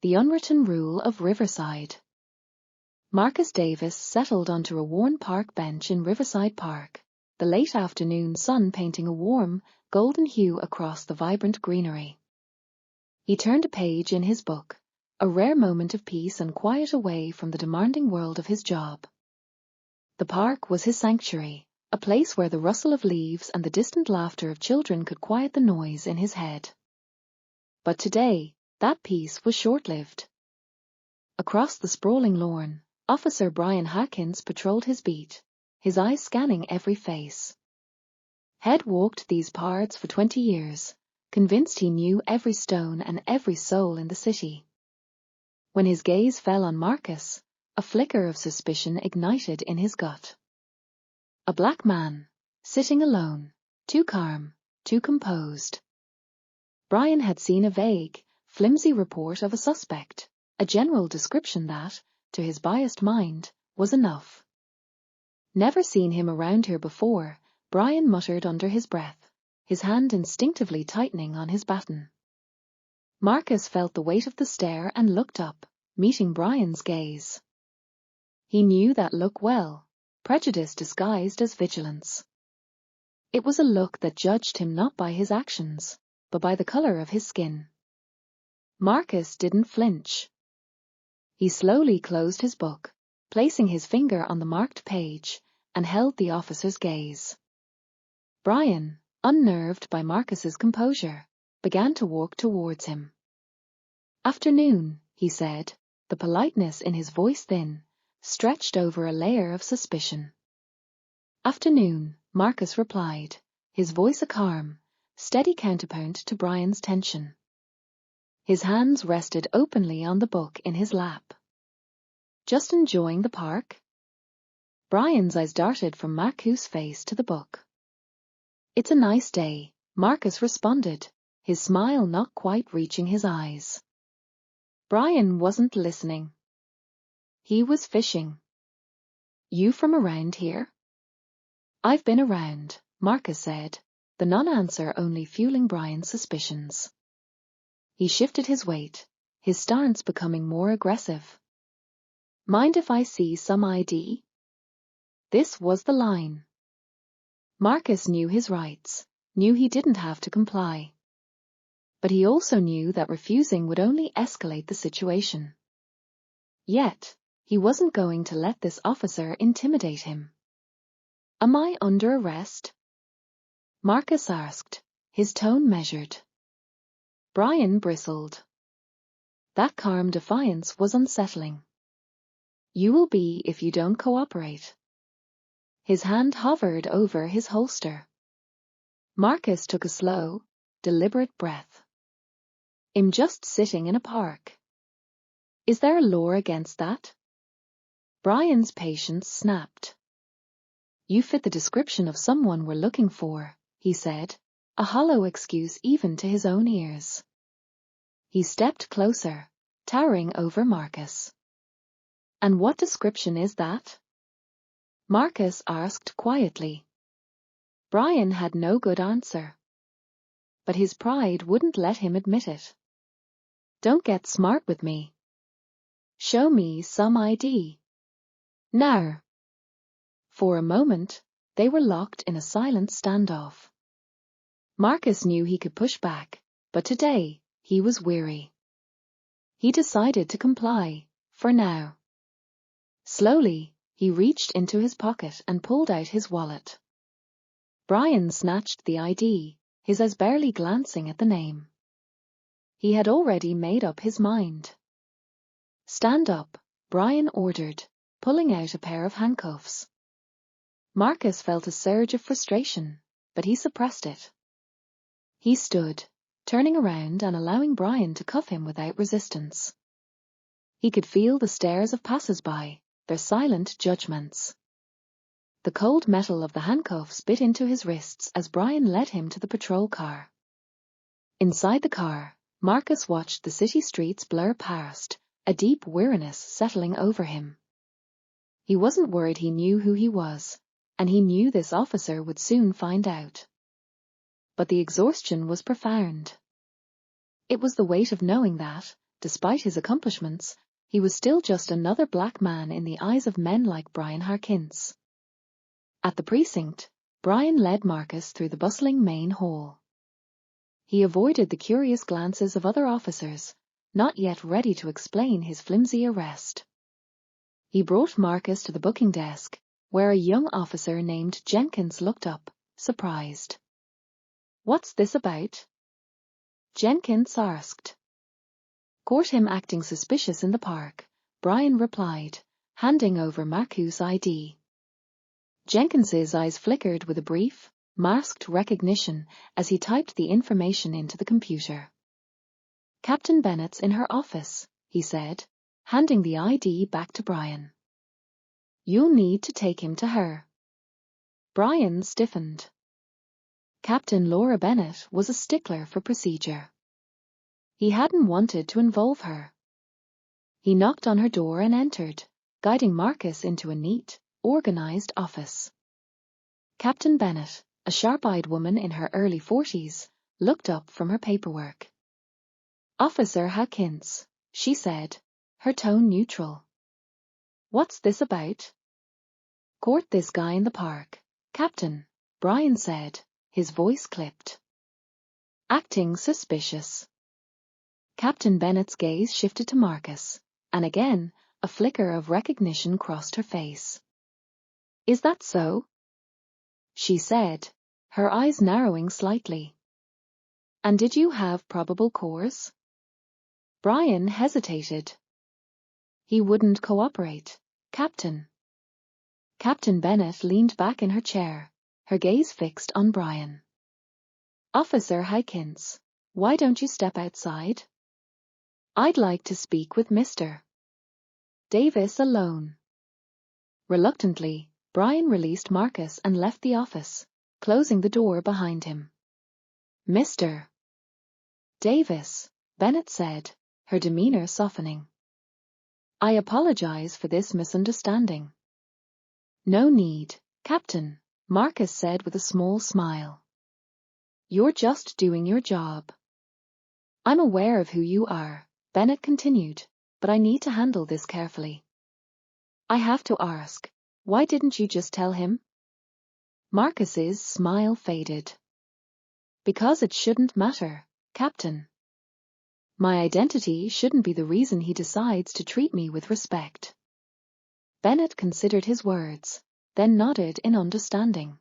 The unwritten rule of Riverside. Marcus Davis settled onto a worn park bench in Riverside Park, the late afternoon sun painting a warm, golden hue across the vibrant greenery. He turned a page in his book, a rare moment of peace and quiet away from the demanding world of his job. The park was his sanctuary, a place where the rustle of leaves and the distant laughter of children could quiet the noise in his head. But today, that peace was short-lived. Across the sprawling lawn, Officer Brian Hatkins patrolled his beat, his eyes scanning every face. He'd walked these paths for 20 years, convinced he knew every stone and every soul in the city. When his gaze fell on Marcus, a flicker of suspicion ignited in his gut. A black man, sitting alone, too calm, too composed. Brian had seen a vague, flimsy report of a suspect, a general description that, to his biased mind, was enough. Never seen him around here before, Brian muttered under his breath, his hand instinctively tightening on his baton. Marcus felt the weight of the stare and looked up, meeting Brian's gaze. He knew that look well, prejudice disguised as vigilance. It was a look that judged him not by his actions, but by the color of his skin. Marcus didn't flinch. He slowly closed his book, placing his finger on the marked page, and held the officer's gaze. Brian, unnerved by Marcus's composure, began to walk towards him. "Afternoon," he said, the politeness in his voice thin, stretched over a layer of suspicion. "Afternoon," Marcus replied, his voice a calm, steady counterpoint to Brian's tension. His hands rested openly on the book in his lap. "Just enjoying the park?" Brian's eyes darted from Marcus' face to the book. "It's a nice day," Marcus responded, his smile not quite reaching his eyes. Brian wasn't listening. He was fishing. "You from around here?" "I've been around," Marcus said, the non-answer only fueling Brian's suspicions. He shifted his weight, his stance becoming more aggressive. "Mind if I see some ID?" This was the line. Marcus knew his rights, knew he didn't have to comply. But he also knew that refusing would only escalate the situation. Yet, he wasn't going to let this officer intimidate him. "Am I under arrest?" Marcus asked, his tone measured. Brian bristled. That calm defiance was unsettling. "You will be if you don't cooperate." His hand hovered over his holster. Marcus took a slow, deliberate breath. "I'm just sitting in a park." "Is there a law against that?" Brian's patience snapped. "You fit the description of someone we're looking for," he said, a hollow excuse even to his own ears. He stepped closer, towering over Marcus. "And what description is that?" Marcus asked quietly. Brian had no good answer. But his pride wouldn't let him admit it. "Don't get smart with me. Show me some ID. Now." For a moment, they were locked in a silent standoff. Marcus knew he could push back, but today, he was weary. He decided to comply, for now. Slowly, he reached into his pocket and pulled out his wallet. Brian snatched the ID, his eyes barely glancing at the name. He had already made up his mind. "Stand up," Brian ordered, pulling out a pair of handcuffs. Marcus felt a surge of frustration, but he suppressed it. He stood, turning around and allowing Brian to cuff him without resistance. He could feel the stares of passers-by, their silent judgments. The cold metal of the handcuffs bit into his wrists as Brian led him to the patrol car. Inside the car, Marcus watched the city streets blur past, a deep weariness settling over him. He wasn't worried, he knew who he was, and he knew this officer would soon find out. But the exhaustion was profound. It was the weight of knowing that, despite his accomplishments, he was still just another black man in the eyes of men like Brian Harkins. At the precinct, Brian led Marcus through the bustling main hall. He avoided the curious glances of other officers, not yet ready to explain his flimsy arrest. He brought Marcus to the booking desk, where a young officer named Jenkins looked up, surprised. "What's this about?" Jenkins asked. "Caught him acting suspicious in the park," Brian replied, handing over Marcus' ID. Jenkins's eyes flickered with a brief, masked recognition as he typed the information into the computer. "Captain Bennett's in her office," he said, handing the ID back to Brian. "You'll need to take him to her." Brian stiffened. Captain Laura Bennett was a stickler for procedure. He hadn't wanted to involve her. He knocked on her door and entered, guiding Marcus into a neat, organized office. Captain Bennett, a sharp-eyed woman in her early 40s, looked up from her paperwork. "Officer Harkins," she said, her tone neutral. "What's this about?" "Caught this guy in the park, Captain," Brian said, his voice clipped. "Acting suspicious." Captain Bennett's gaze shifted to Marcus, and again a flicker of recognition crossed her face. "Is that so?" she said, her eyes narrowing slightly. "And did you have probable cause?" Brian hesitated. "He wouldn't cooperate, Captain." Captain Bennett leaned back in her chair, her gaze fixed on Brian. "Officer Harkins, why don't you step outside? I'd like to speak with Mr. Davis alone." Reluctantly, Brian released Marcus and left the office, closing the door behind him. "Mr. Davis," Bennett said, her demeanor softening. "I apologize for this misunderstanding." "No need, Captain," Marcus said with a small smile. "You're just doing your job." "I'm aware of who you are," Bennett continued, "but I need to handle this carefully. I have to ask, why didn't you just tell him?" Marcus's smile faded. "Because it shouldn't matter, Captain. My identity shouldn't be the reason he decides to treat me with respect." Bennett considered his words, then nodded in understanding.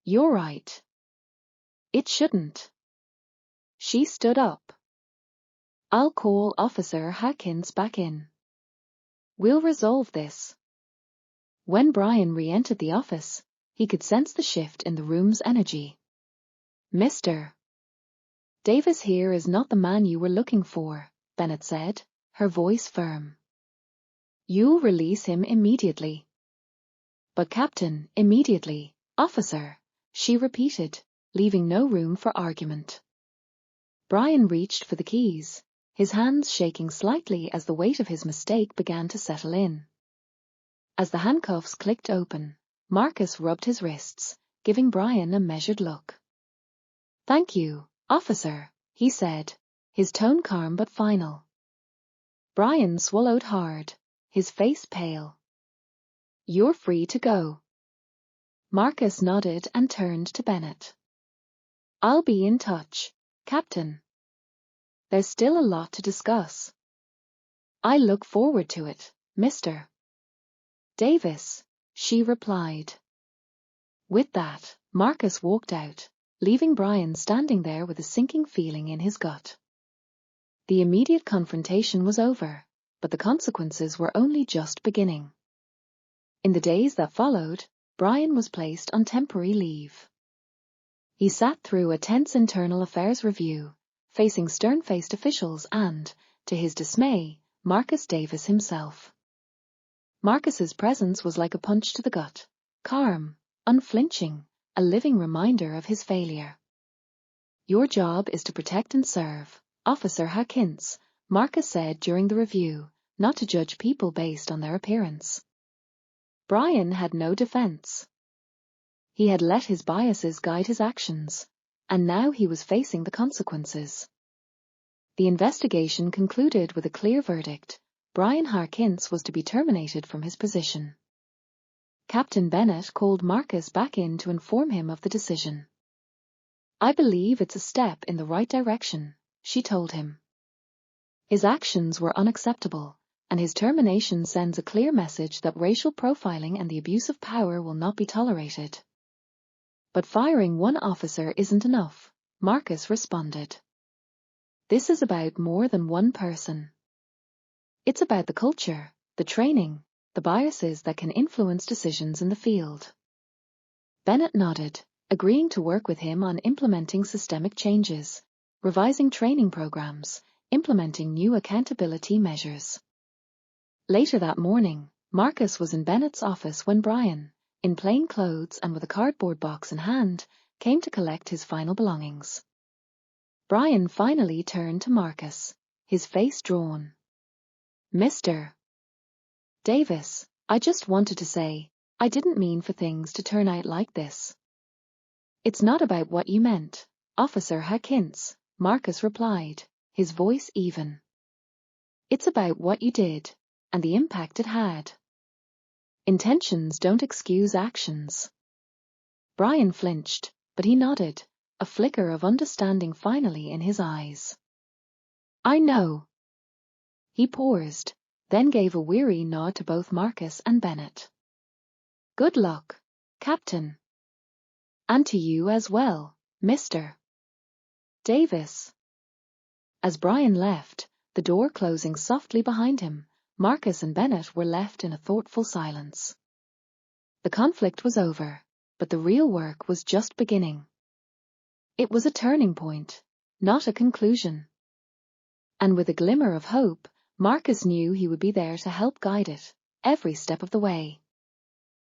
"You're right. It shouldn't." She stood up. "I'll call Officer Harkins back in. We'll resolve this." When Brian re-entered the office, he could sense the shift in the room's energy. "Mr. Davis here is not the man you were looking for," Bennett said, her voice firm. "You'll release him immediately." "But Captain, immediately, officer," she repeated, leaving no room for argument. Brian reached for the keys, his hands shaking slightly as the weight of his mistake began to settle in. As the handcuffs clicked open, Marcus rubbed his wrists, giving Brian a measured look. "Thank you, officer," he said, his tone calm but final. Brian swallowed hard, his face pale. "You're free to go." Marcus nodded and turned to Bennett. "I'll be in touch, Captain. There's still a lot to discuss." "I look forward to it, Mr. Davis," she replied. With that, Marcus walked out, leaving Brian standing there with a sinking feeling in his gut. The immediate confrontation was over, but the consequences were only just beginning. In the days that followed, Brian was placed on temporary leave. He sat through a tense internal affairs review, facing stern-faced officials and, to his dismay, Marcus Davis himself. Marcus's presence was like a punch to the gut, calm, unflinching, a living reminder of his failure. "Your job is to protect and serve, Officer Harkins," Marcus said during the review, "not to judge people based on their appearance." Brian had no defense. He had let his biases guide his actions, and now he was facing the consequences. The investigation concluded with a clear verdict. Brian Harkins was to be terminated from his position. Captain Bennett called Marcus back in to inform him of the decision. "I believe it's a step in the right direction," she told him. His actions were unacceptable, and his termination sends a clear message that racial profiling and the abuse of power will not be tolerated. "But firing one officer isn't enough," Marcus responded. "This is about more than one person. It's about the culture, the training, the biases that can influence decisions in the field." Bennett nodded, agreeing to work with him on implementing systemic changes, revising training programs, implementing new accountability measures. Later that morning, Marcus was in Bennett's office when Brian, in plain clothes and with a cardboard box in hand, came to collect his final belongings. Brian finally turned to Marcus, his face drawn. "Mr. Davis, I just wanted to say, I didn't mean for things to turn out like this." "It's not about what you meant, Officer Harkins," Marcus replied, his voice even. "It's about what you did, and the impact it had. Intentions don't excuse actions." Brian flinched, but he nodded, a flicker of understanding finally in his eyes. "I know." He paused, then gave a weary nod to both Marcus and Bennett. "Good luck, Captain. And to you as well, Mr. Davis." As Brian left, the door closing softly behind him, Marcus and Bennett were left in a thoughtful silence. The conflict was over, but the real work was just beginning. It was a turning point, not a conclusion. And with a glimmer of hope, Marcus knew he would be there to help guide it, every step of the way.